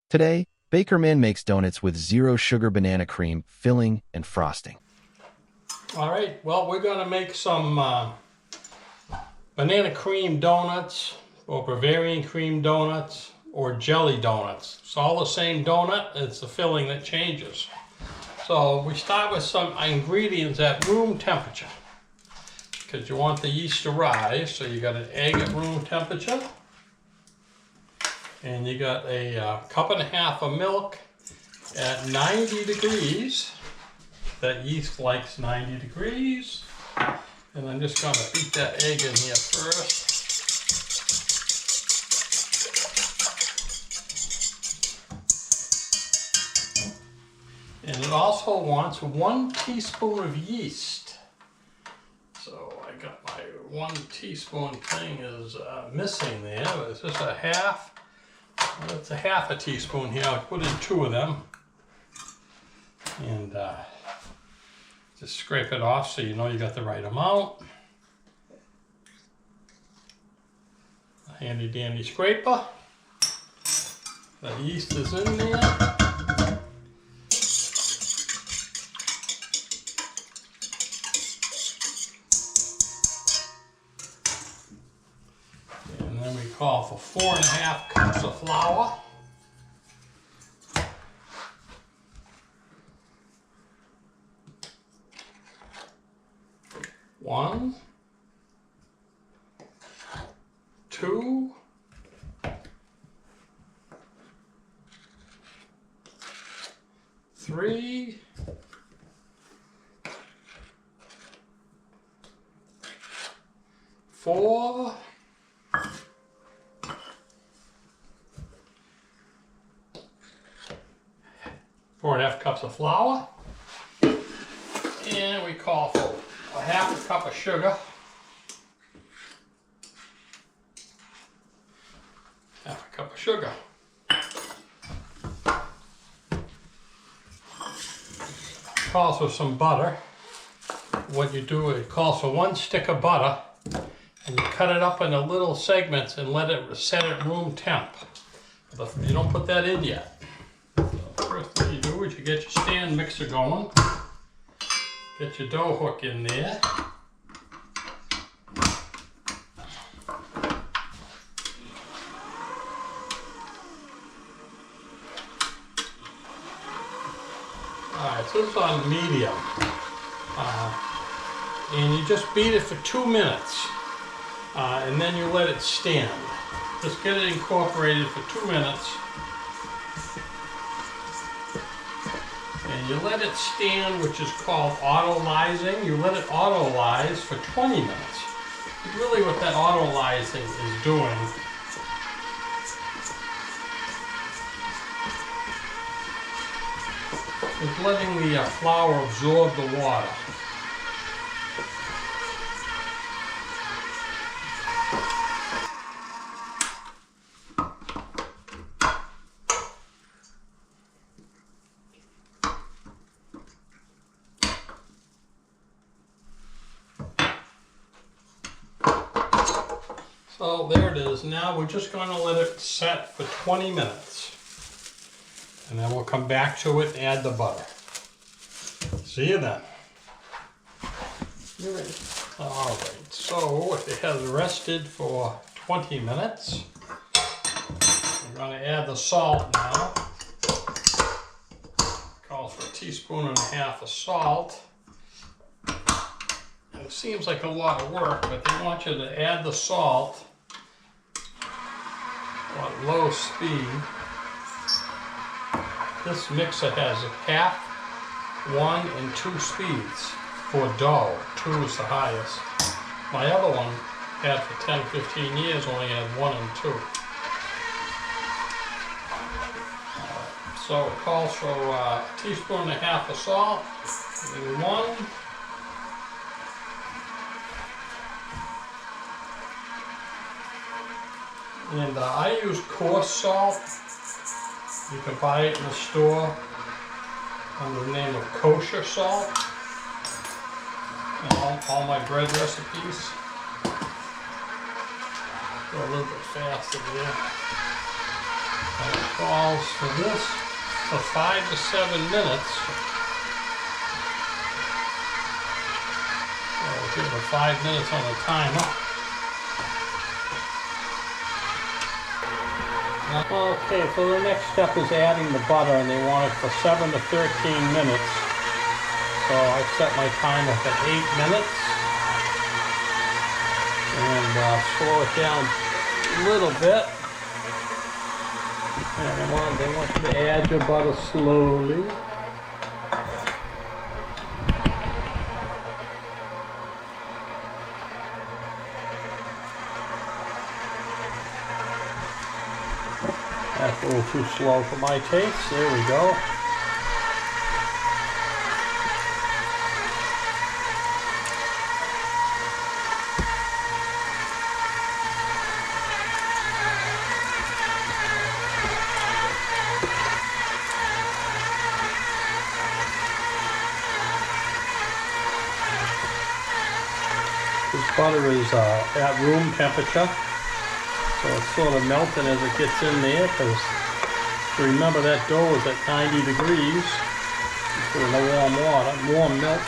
Today, Bakerman makes donuts with zero sugar banana cream, filling, and frosting. All right, well, we're going to make some banana cream donuts or Bavarian cream donuts or jelly donuts. It's all the same donut, it's the filling that changes. So we start with some ingredients at room temperature because you want the yeast to rise. So you got an egg at room temperature, and you got a cup and a half of milk at 90 degrees. That yeast likes 90 degrees. And I'm just going to beat that egg in here first. And it also wants 1 teaspoon of yeast. So I got my 1 teaspoon thing is missing there, but it's just a half. Well, it's a half a teaspoon here. I'll put in 2 of them. And just scrape it off so you know you got the right amount. A handy dandy scraper. The yeast is in there. And then we call for 4½ cups of flour. 1, 2, 3, 4, 4½ cups of flour, and we call for 1/2 cup of sugar, 1/2 cup of sugar. Calls for some butter. What you do, it calls for 1 stick of butter, and you cut it up into little segments and let it set at room temp. But you don't put that in yet. So first thing you do is you get your stand mixer going. Get your dough hook in there. Alright, so this is on medium. And you just beat it for 2 minutes. And then you let it stand. Just get it incorporated for 2 minutes. And you let it stand, which is called autolyzing. You let it autolyze for 20 minutes. Really what that autolyzing is doing is letting the flour absorb the water. So there it is. Now we're just going to let it set for 20 minutes. And then we'll come back to it and add the butter. See you then. You're ready. Alright, so it has rested for 20 minutes. We're going to add the salt now. Calls for 1.5 teaspoons of salt. And it seems like a lot of work, but they want you to add the salt at low speed. This mixer has 1/2, 1, and 2 speeds for dough. 2 is the highest. My other one had for 10, 15 years only had 1 and 2. So it calls for 1.5 teaspoons of salt, and 1. And I use coarse salt. You can buy it in the store under the name of kosher salt. All my bread recipes. Go a little bit faster there. It calls for this for 5 to 7 minutes. So we'll give it 5 minutes on the timer. Okay, so the next step is adding the butter, and they want it for 7 to 13 minutes. So I set my timer for 8 minutes. And slow it down a little bit. And they want you to add your butter slowly. That's a little too slow for my taste. There we go. This butter is at room temperature. So it's sort of melting as it gets in there, because remember that dough is at 90 degrees. You put in the warm water, warm milk.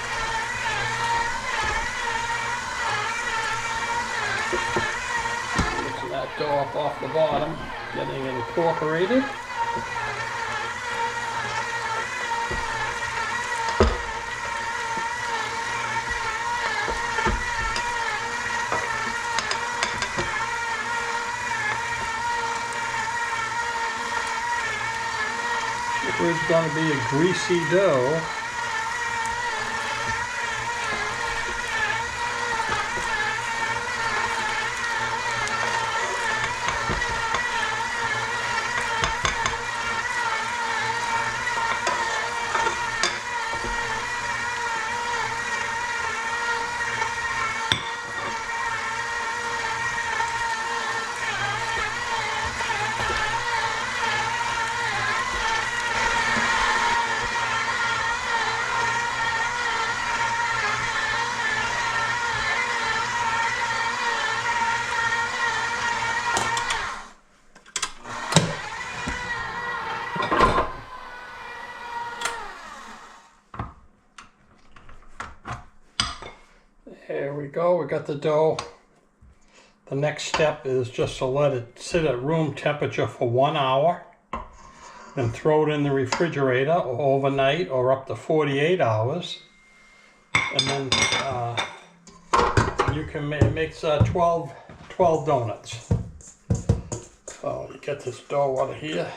Mix that dough up off the bottom, getting it incorporated. It's going to be a greasy dough. There we go, we got the dough. The next step is just to let it sit at room temperature for 1 hour. Then throw it in the refrigerator or overnight or up to 48 hours. And then you can make 12 donuts. So you get this dough out of here.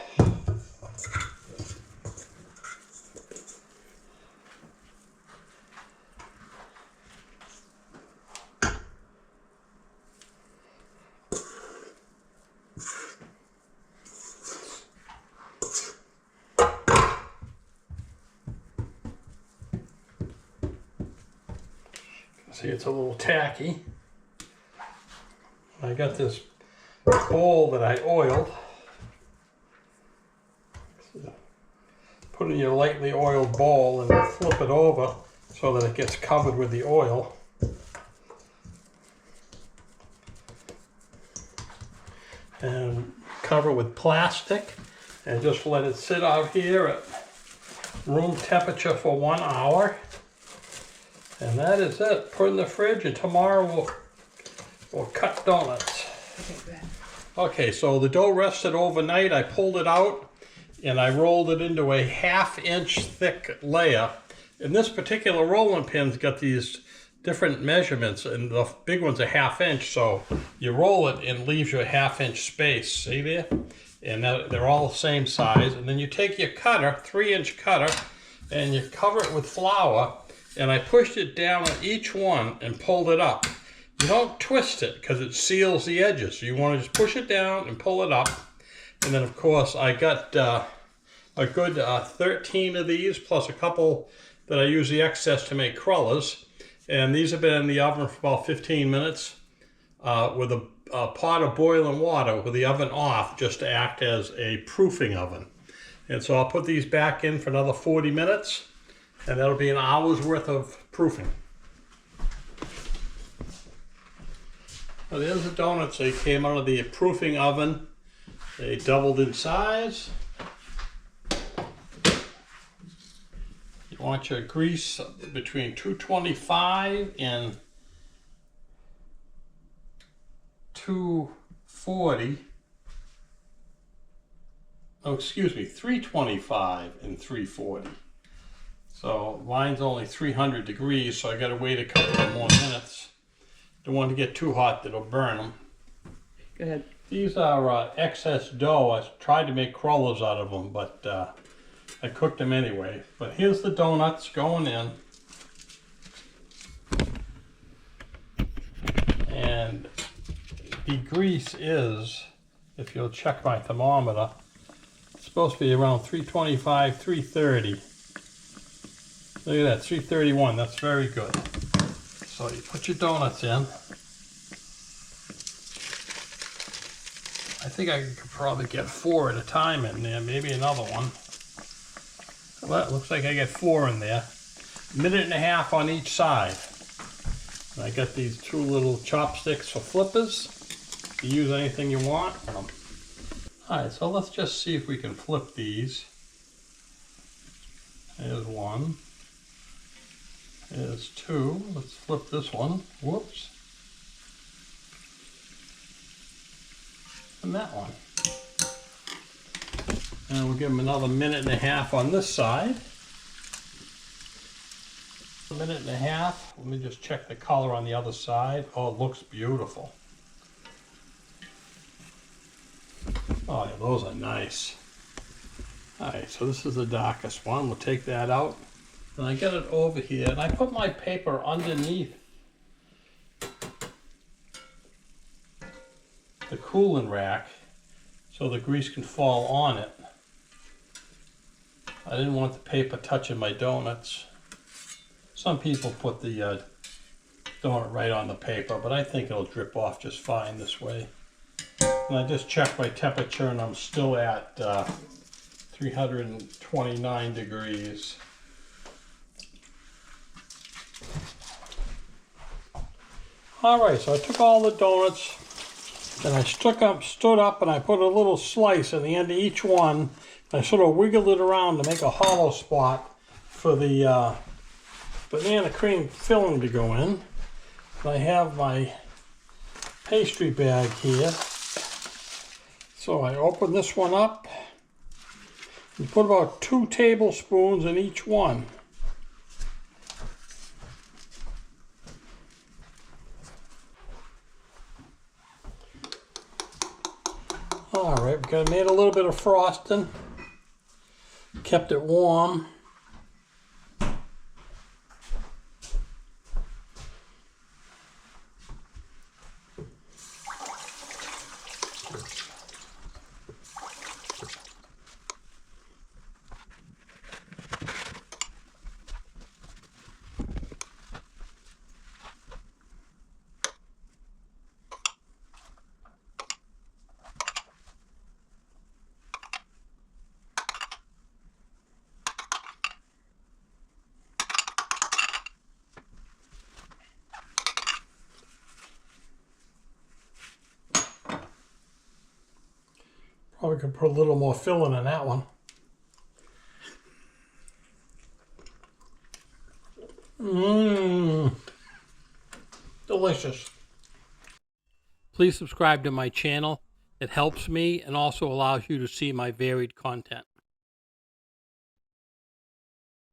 See, it's a little tacky. I got this bowl that I oiled. Put it in your lightly oiled bowl and flip it over so that it gets covered with the oil. And cover with plastic and just let it sit out here at room temperature for 1 hour. And that is it. Put in the fridge, and tomorrow we'll cut donuts. Okay, so the dough rested overnight. I pulled it out and I rolled it into a 1/2 inch thick layer. And this particular rolling pin's got these different measurements, and the big one's a 1/2 inch. So you roll it and leaves you a 1/2 inch space. See there? And they're all the same size. And then you take your cutter, 3-inch cutter, and you cover it with flour. And I pushed it down on each one and pulled it up. You don't twist it because it seals the edges. You want to just push it down and pull it up. And then, of course, I got a good 13 of these, plus a couple that I use the excess to make crullers. And these have been in the oven for about 15 minutes with a pot of boiling water with the oven off, just to act as a proofing oven. And so I'll put these back in for another 40 minutes. And that'll be an hour's worth of proofing. Now there's the donuts. They came out of the proofing oven They doubled in size. You want your grease between 225 and 240. Oh, excuse me, 325 and 340. So mine's only 300 degrees, so I gotta wait a couple of more minutes. Don't want to get too hot that'll burn them. Go ahead. These are excess dough. I tried to make crullers out of them, but I cooked them anyway. But here's the donuts going in. And the grease is, if you'll check my thermometer, it's supposed to be around 325, 330. Look at that, 331, that's very good. So you put your donuts in. I think I could probably get 4 at a time in there, maybe another one. Well, it looks like I get 4 in there. 1.5 minutes on each side. And I got these 2 little chopsticks for flippers. You can use anything you want. Alright, so let's just see if we can flip these. There's 1. There's 2. Let's flip this one. Whoops. And that one. And we'll give them another 1.5 minutes on this side. 1.5 minutes. Let me just check the color on the other side. Oh, it looks beautiful. Oh, yeah, those are nice. Alright, so this is the darkest one. We'll take that out. And I get it over here, and I put my paper underneath the cooling rack so the grease can fall on it. I didn't want the paper touching my donuts. Some people put the donut right on the paper, but I think it'll drip off just fine this way. And I just checked my temperature, and I'm still at 329 degrees. Alright, so I took all the donuts, and I stood up and I put a little slice in the end of each one. I sort of wiggled it around to make a hollow spot for the banana cream filling to go in. And I have my pastry bag here. So I open this one up and put about 2 tablespoons in each one. Alright, we made a little bit of frosting, kept it warm. Probably could put a little more filling in that one. Mmm. Delicious. Please subscribe to my channel. It helps me and also allows you to see my varied content.